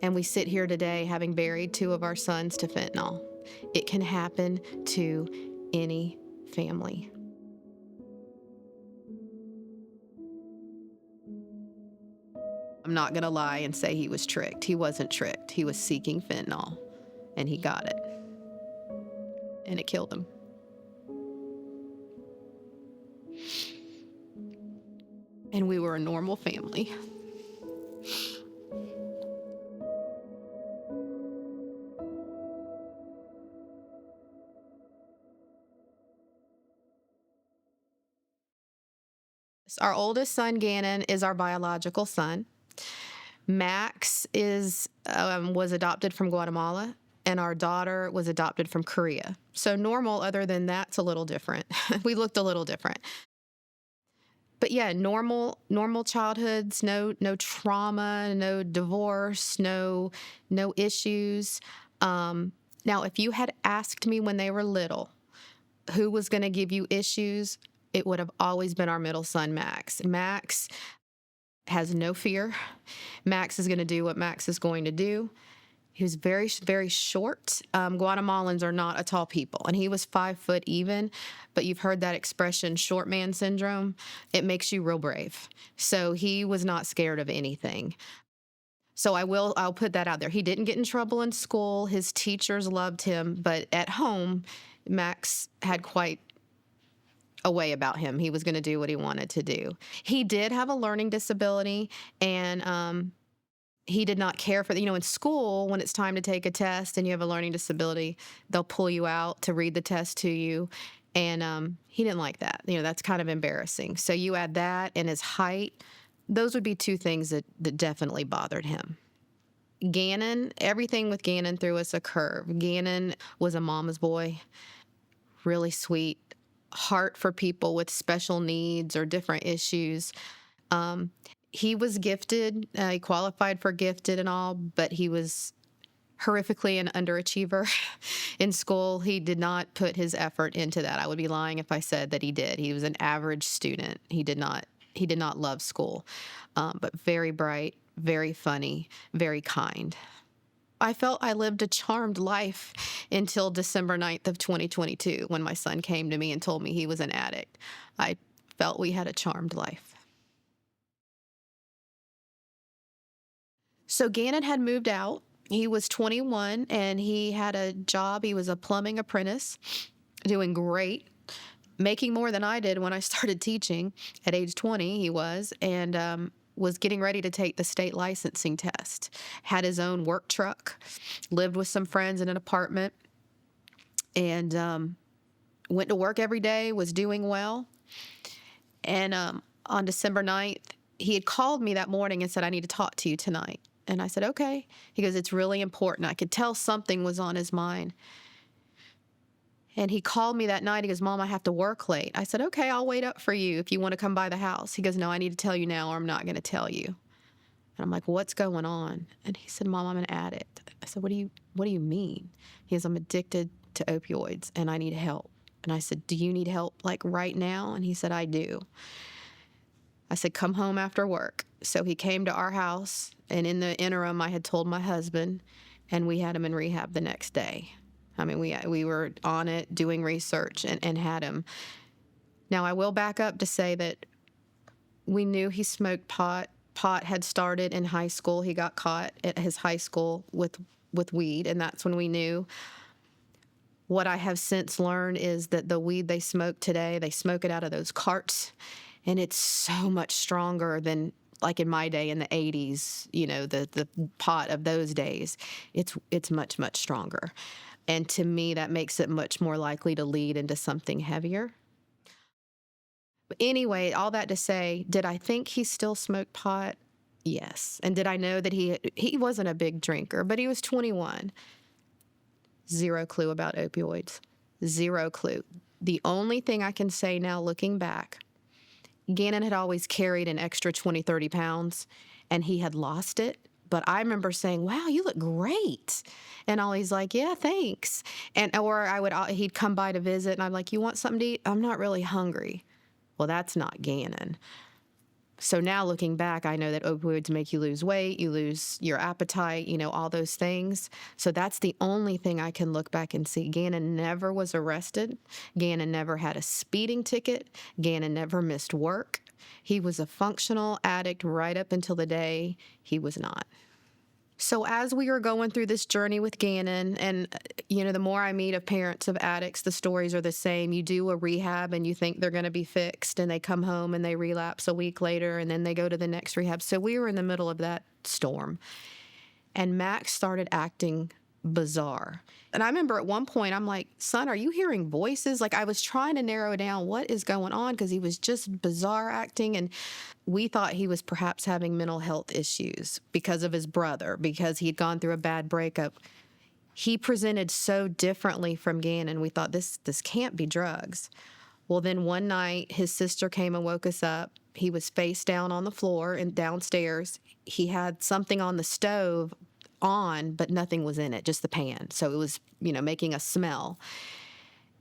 And we sit here today having buried 2 of our sons to fentanyl. It can happen to any family. I'm not going to lie and say he was tricked. He wasn't tricked. He was seeking fentanyl, and he got it. And it killed him. And we were a normal family. Our oldest son, Gannon, is our biological son. Max was adopted from Guatemala, and our daughter was adopted from Korea. So normal, other than that's a little different. We looked a little different. But yeah, normal childhoods, no trauma, no divorce, no issues. Now, if you had asked me when they were little who was going to give you issues, it would have always been our middle son, Max. Max has no fear. Max is going to do what Max is going to do. He was very, very short. Guatemalans are not a tall people, and he was 5 foot even, but you've heard that expression, short man syndrome. It makes you real brave. So he was not scared of anything. So I'll put that out there. He didn't get in trouble in school. His teachers loved him, but at home, Max had quite a way about him. He was going to do what he wanted to do. He did have a learning disability, and he did not care for in school, when it's time to take a test and you have a learning disability, they'll pull you out to read the test to you. And he didn't like that. That's kind of embarrassing. So you add that and his height, those would be 2 things that definitely bothered him. Gannon, everything with Gannon threw us a curve. Gannon was a mama's boy, really sweet, heart for people with special needs or different issues. He was gifted. He qualified for gifted and all, but he was horrifically an underachiever in school. He did not put his effort into that. I would be lying if I said that he did. He was an average student. He did not love school, but very bright, very funny, very kind. I felt I lived a charmed life until December 9th of 2022, when my son came to me and told me he was an addict. I felt we had a charmed life. So Gannon had moved out. He was 21, and he had a job. He was a plumbing apprentice, doing great, making more than I did when I started teaching at age 20, he was, and was getting ready to take the state licensing test. Had his own work truck, lived with some friends in an apartment, and went to work every day, was doing well. And on December 9th, he had called me that morning and said, "I need to talk to you tonight." And I said, "Okay." He goes, "It's really important." I could tell something was on his mind. And he called me that night. He goes, "Mom, I have to work late." I said, "Okay, I'll wait up for you if you want to come by the house." He goes, "No, I need to tell you now or I'm not going to tell you." And I'm like, "What's going on?" And he said, "Mom, I'm an addict." I said, What do you mean?" He goes, "I'm addicted to opioids and I need help." And I said, "Do you need help like right now?" And he said, "I do." I said, "Come home after work." So he came to our house, and in the interim, I had told my husband, and we had him in rehab the next day. I mean, we were on it, doing research, and had him. Now, I will back up to say that we knew he smoked pot. Pot had started in high school. He got caught at his high school with weed, and that's when we knew. What I have since learned is that the weed they smoke today, they smoke it out of those carts, and it's so much stronger than, like in my day in the 80s, the pot of those days. It's much, much stronger. And to me, that makes it much more likely to lead into something heavier. But anyway, all that to say, did I think he still smoked pot? Yes. And did I know that he wasn't a big drinker, but he was 21. Zero clue about opioids. Zero clue. The only thing I can say now, looking back, Gannon had always carried an extra 20, 30 pounds, and he had lost it. But I remember saying, "Wow, you look great." And Ollie's like, "Yeah, thanks." He'd come by to visit, and I'm like, "You want something to eat?" "I'm not really hungry." Well, that's not Gannon. So now looking back, I know that opioids make you lose weight, you lose your appetite, all those things. So that's the only thing I can look back and see. Gannon never was arrested. Gannon never had a speeding ticket. Gannon never missed work. He was a functional addict right up until the day he was not. So as we were going through this journey with Gannon, and, the more I meet of parents of addicts, the stories are the same. You do a rehab and you think they're going to be fixed, and they come home and they relapse a week later, and then they go to the next rehab. So we were in the middle of that storm. And Max started acting bizarre. And I remember at one point, I'm like, son, are you hearing voices? Like, I was trying to narrow down what is going on, because he was just bizarre acting. And we thought he was perhaps having mental health issues because of his brother, because he had gone through a bad breakup. He presented so differently from Gannon. We thought this can't be drugs. Well, then one night, his sister came and woke us up. He was face down on the floor and downstairs. He had something on the stove on, but nothing was in it, just the pan. So it was, making a smell.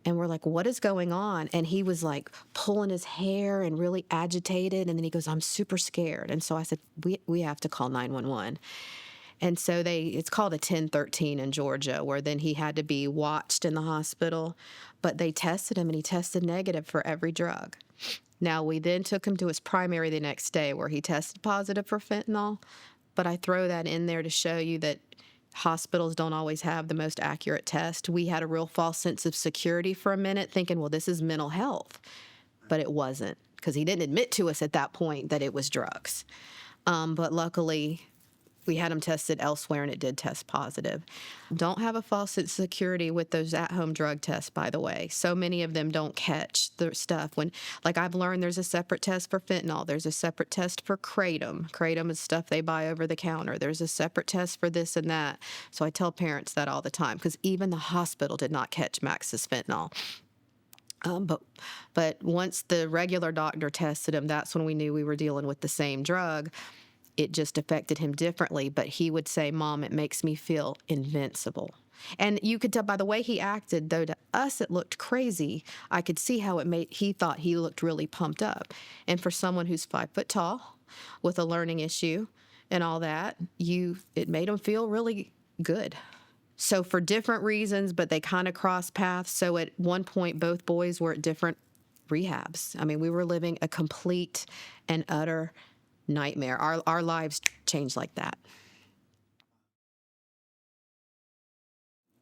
And we're like, what is going on? And he was like pulling his hair and really agitated. And then he goes, I'm super scared. And so I said, we have to call 911. And so it's called a 1013 in Georgia, where then he had to be watched in the hospital. But they tested him, and he tested negative for every drug. Now, we then took him to his primary the next day, where he tested positive for fentanyl. But I throw that in there to show you that hospitals don't always have the most accurate test. We had a real false sense of security for a minute, thinking, well, this is mental health. But it wasn't, because he didn't admit to us at that point that it was drugs. But luckily, we had him tested elsewhere, and it did test positive. Don't have a false sense of security with those at-home drug tests, by the way. So many of them don't catch the stuff. I've learned there's a separate test for fentanyl. There's a separate test for kratom. Kratom is stuff they buy over the counter. There's a separate test for this and that. So I tell parents that all the time, because even the hospital did not catch Max's fentanyl. But once the regular doctor tested him, that's when we knew we were dealing with the same drug. It just affected him differently, but he would say, Mom, it makes me feel invincible. And you could tell by the way he acted, though to us it looked crazy, I could see how he thought he looked really pumped up. And for someone who's 5 foot tall with a learning issue and all that, it made him feel really good. So for different reasons, but they kind of crossed paths. So at one point, both boys were at different rehabs. I mean, we were living a complete and utter nightmare. Our lives changed like that.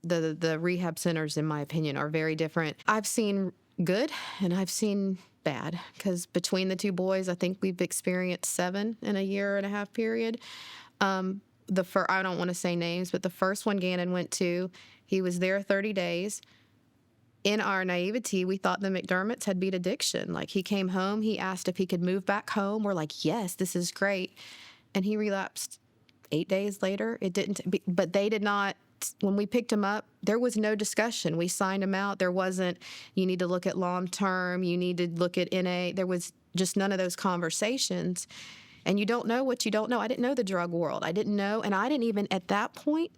The rehab centers, in my opinion, are very different. I've seen good and I've seen bad, because between the two boys, I think we've experienced 7 in a 1.5-year period. I don't want to say names, but the first one Gannon went to, he was there 30 days. In our naivety, we thought the McDermott's had beat addiction. Like, he came home, he asked if he could move back home. We're like, yes, this is great. And he relapsed 8 days later. But they did not, when we picked him up, there was no discussion. We signed him out. There wasn't, you need to look at long-term, you need to look at NA. There was just none of those conversations. And you don't know what you don't know. I didn't know the drug world. I didn't know, and I didn't even, at that point,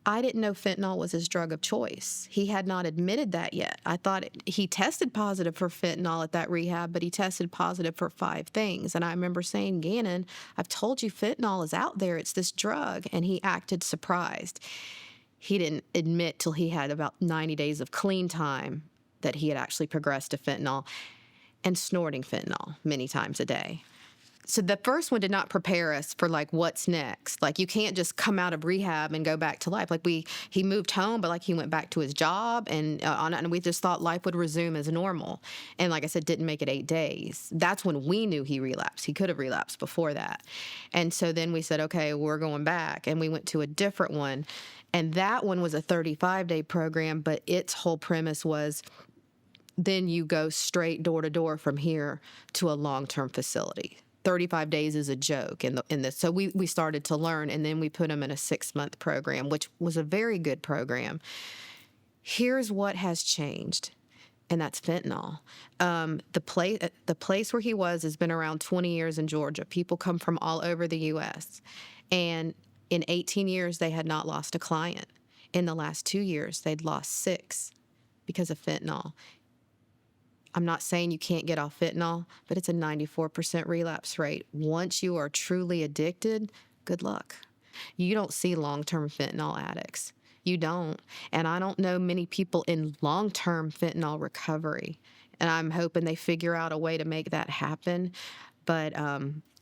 I didn't know fentanyl was his drug of choice. He had not admitted that yet. I thought he tested positive for fentanyl at that rehab, but he tested positive for 5 things. And I remember saying, Gannon, I've told you fentanyl is out there. It's this drug. And he acted surprised. He didn't admit till he had about 90 days of clean time that he had actually progressed to fentanyl, and snorting fentanyl many times a day. So the first one did not prepare us for, like, what's next. Like, you can't just come out of rehab and go back to life. Like, he moved home, but, like, he went back to his job, and we just thought life would resume as normal. And like I said, didn't make it 8 days. That's when we knew he relapsed. He could have relapsed before that. And so then we said, okay, we're going back. And we went to a different one. And that one was a 35-day program, but its whole premise was, then you go straight door to door from here to a long-term facility. 35 days is a joke in this. So we started to learn, and then we put him in a 6-month program, which was a very good program. Here's what has changed, and that's fentanyl. The place where he was has been around 20 years in Georgia. People come from all over the U.S., and in 18 years, they had not lost a client. In the last 2 years, they'd lost 6 because of fentanyl. I'm not saying you can't get off fentanyl, but it's a 94% relapse rate. Once you are truly addicted, good luck. You don't see long-term fentanyl addicts. You don't. And I don't know many people in long-term fentanyl recovery. And I'm hoping they figure out a way to make that happen. But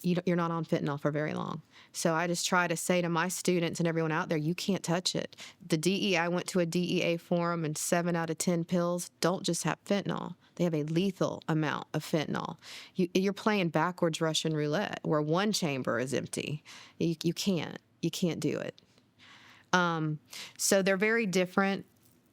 you're not on fentanyl for very long. So I just try to say to my students and everyone out there, you can't touch it. The DEA, I went to a DEA forum, and 7 out of 10 pills don't just have fentanyl. They have a lethal amount of fentanyl. You're playing backwards Russian roulette where one chamber is empty. You can't do it. So they're very different.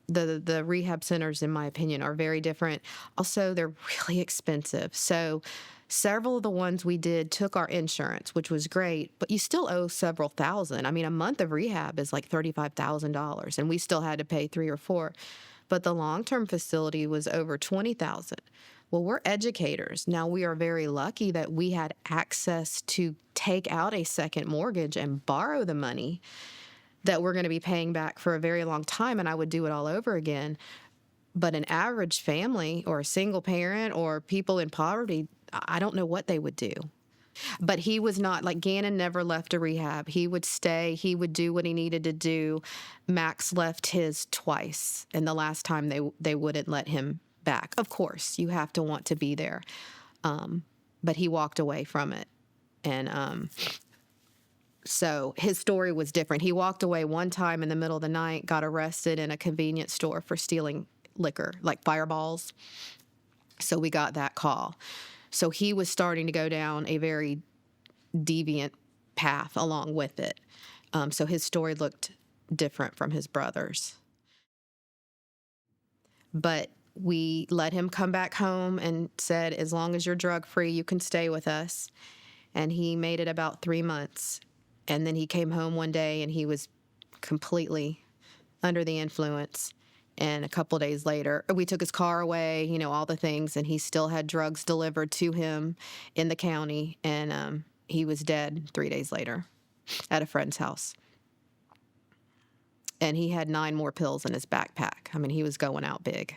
The rehab centers, in my opinion, are very different. Also, they're really expensive. So several of the ones we did took our insurance, which was great, but you still owe several thousand. I mean, a month of rehab is like $35,000, and we still had to pay 3 or 4. But the long-term facility was over $20,000. Well, we're educators. Now, we are very lucky that we had access to take out a second mortgage and borrow the money that we're going to be paying back for a very long time, and I would do it all over again. But an average family or a single parent or people in poverty, I don't know what they would do. But he was not, like Gannon never left a rehab. He would stay. He would do what he needed to do. Max left his twice, and the last time they wouldn't let him back. Of course, you have to want to be there. But he walked away from it. And so his story was different. He walked away one time in the middle of the night, got arrested in a convenience store for stealing liquor, like Fireballs. So we got that call. So he was starting to go down a very deviant path along with it. So his story looked different from his brother's. But we let him come back home and said, as long as you're drug-free, you can stay with us. And he made it about 3 months. And then he came home one day and he was completely under the influence. And a couple days later, we took his car away, all the things, and he still had drugs delivered to him in the county. And he was dead 3 days later at a friend's house. And he had 9 more pills in his backpack. I mean, he was going out big.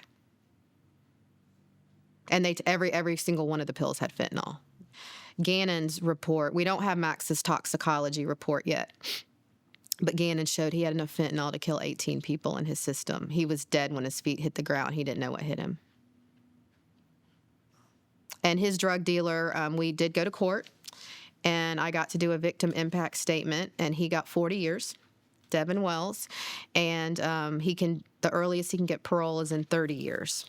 And every single one of the pills had fentanyl. Gannon's report, we don't have Max's toxicology report yet, but Gannon showed he had enough fentanyl to kill 18 people in his system. He was dead when his feet hit the ground. He didn't know what hit him. And his drug dealer, we did go to court, and I got to do a victim impact statement, and he got 40 years, Devin Wells, and the earliest he can get parole is in 30 years.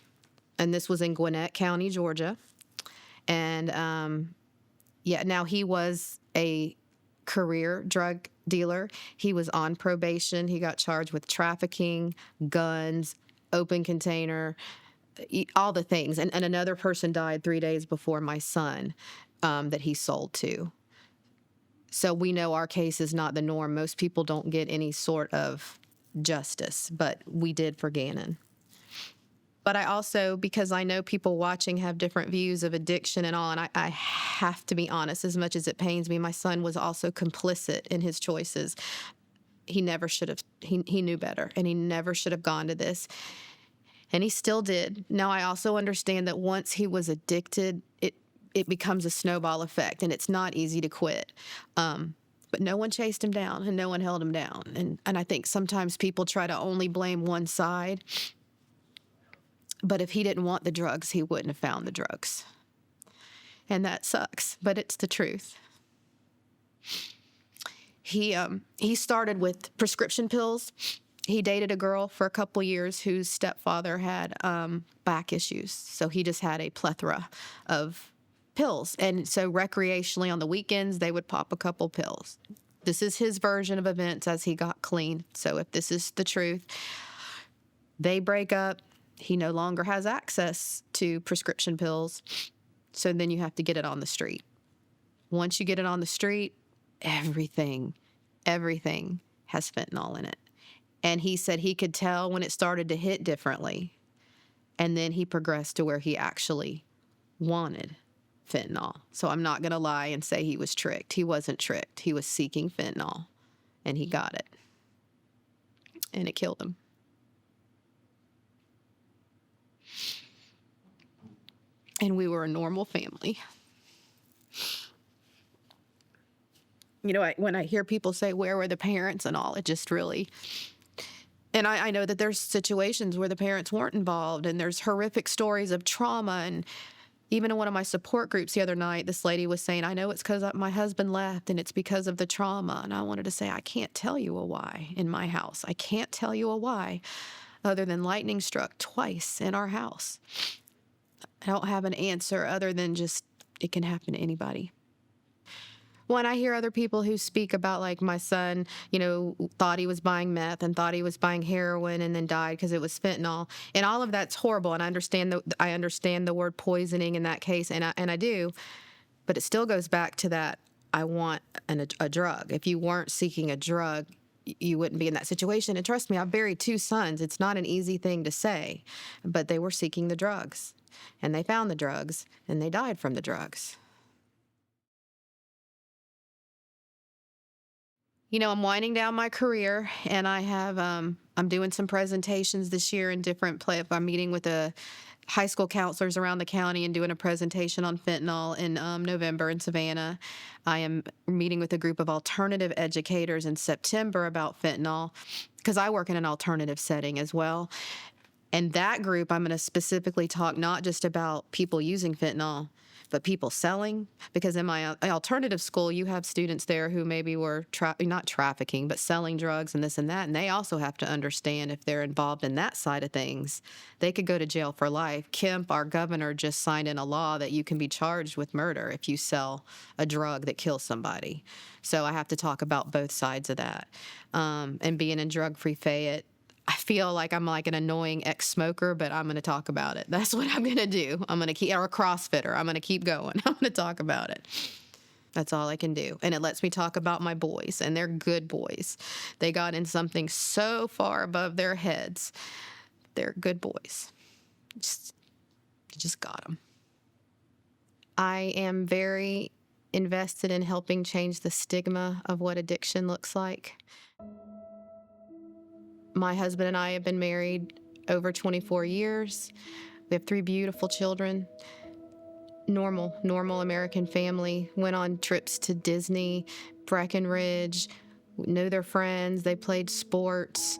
And this was in Gwinnett County, Georgia. And now he was a career drug dealer. He was on probation. He got charged with trafficking, guns, open container, all the things. And another person died 3 days before my son that he sold to. So we know our case is not the norm. Most people don't get any sort of justice, but we did for Gannon. But I also, because I know people watching have different views of addiction and all, and I have to be honest, as much as it pains me, my son was also complicit in his choices. He never should have, he knew better, and he never should have gone to this. And he still did. Now, I also understand that once he was addicted, it becomes a snowball effect, and it's not easy to quit. But no one chased him down, and no one held him down. And I think sometimes people try to only blame one side. But if he didn't want the drugs, he wouldn't have found the drugs. And that sucks, but it's the truth. He started with prescription pills. He dated a girl for a couple years whose stepfather had back issues. So he just had a plethora of pills. And so recreationally on the weekends, they would pop a couple pills. This is his version of events as he got clean. So if this is the truth, they break up. He no longer has access to prescription pills, so then you have to get it on the street. Once you get it on the street, everything has fentanyl in it. And he said he could tell when it started to hit differently, and then he progressed to where he actually wanted fentanyl. So I'm not going to lie and say he was tricked. He wasn't tricked. He was seeking fentanyl, and he got it, and it killed him. and we were a normal family. You know, when I hear people say, where were the parents and all, it just really... And I know that there's situations where the parents weren't involved, and there's horrific stories of trauma. And even in one of my support groups the other night, this lady was saying, I know it's because my husband left and it's because of the trauma. And I wanted to say, I can't tell you a why in my house. I can't tell you a why other than lightning struck twice in our house. I don't have an answer other than just it can happen to anybody. When I hear other people who speak about, like, my son, you know, thought he was buying meth and thought he was buying heroin and then died because it was fentanyl, and all of that's horrible. And I understand the word poisoning in that case, and I do, but it still goes back to that. I want a drug. If you weren't seeking a drug, you wouldn't be in that situation. And trust me, I've buried 2 sons. It's not an easy thing to say, but they were seeking the drugs, and they found the drugs, and they died from the drugs. You know, I'm winding down my career, and I have I'm doing some presentations this year in different I'm meeting with the high school counselors around the county and doing a presentation on fentanyl in November in Savannah. I am meeting with a group of alternative educators in September about fentanyl, because I work in an alternative setting as well. And that group, I'm going to specifically talk not just about people using fentanyl, but people selling, because in my alternative school, you have students there who maybe were not trafficking, but selling drugs and this and that, and they also have to understand if they're involved in that side of things, they could go to jail for life. Kemp, our governor, just signed in a law that you can be charged with murder if you sell a drug that kills somebody. So I have to talk about both sides of that. And being in drug-free Fayette, I feel like I'm like an annoying ex-smoker, but I'm going to talk about it. That's what I'm going to do. I'm going to keep, or a CrossFitter. I'm going to keep going. I'm going to talk about it. That's all I can do. And it lets me talk about my boys, and they're good boys. They got in something so far above their heads. They're good boys. Just got them. I am very invested in helping change the stigma of what addiction looks like. My husband and I have been married over 24 years. We have 3 beautiful children. Normal American family. Went on trips to Disney, Breckenridge, knew their friends. They played sports,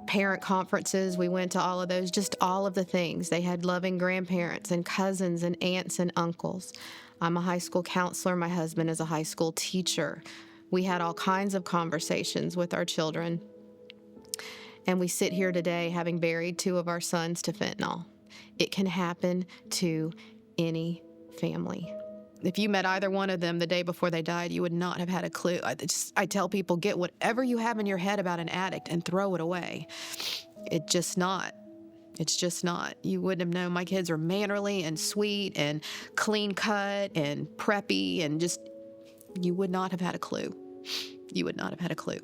parent conferences. We went to all of those, just all of the things. They had loving grandparents and cousins and aunts and uncles. I'm a high school counselor. My husband is a high school teacher. We had all kinds of conversations with our children. And we sit here today having buried 2 of our sons to fentanyl. It can happen to any family. If you met either one of them the day before they died, you would not have had a clue. I tell people, get whatever you have in your head about an addict and throw it away. It's just not. You wouldn't have known. My kids are mannerly and sweet and clean cut and preppy, and just, you would not have had a clue. You would not have had a clue.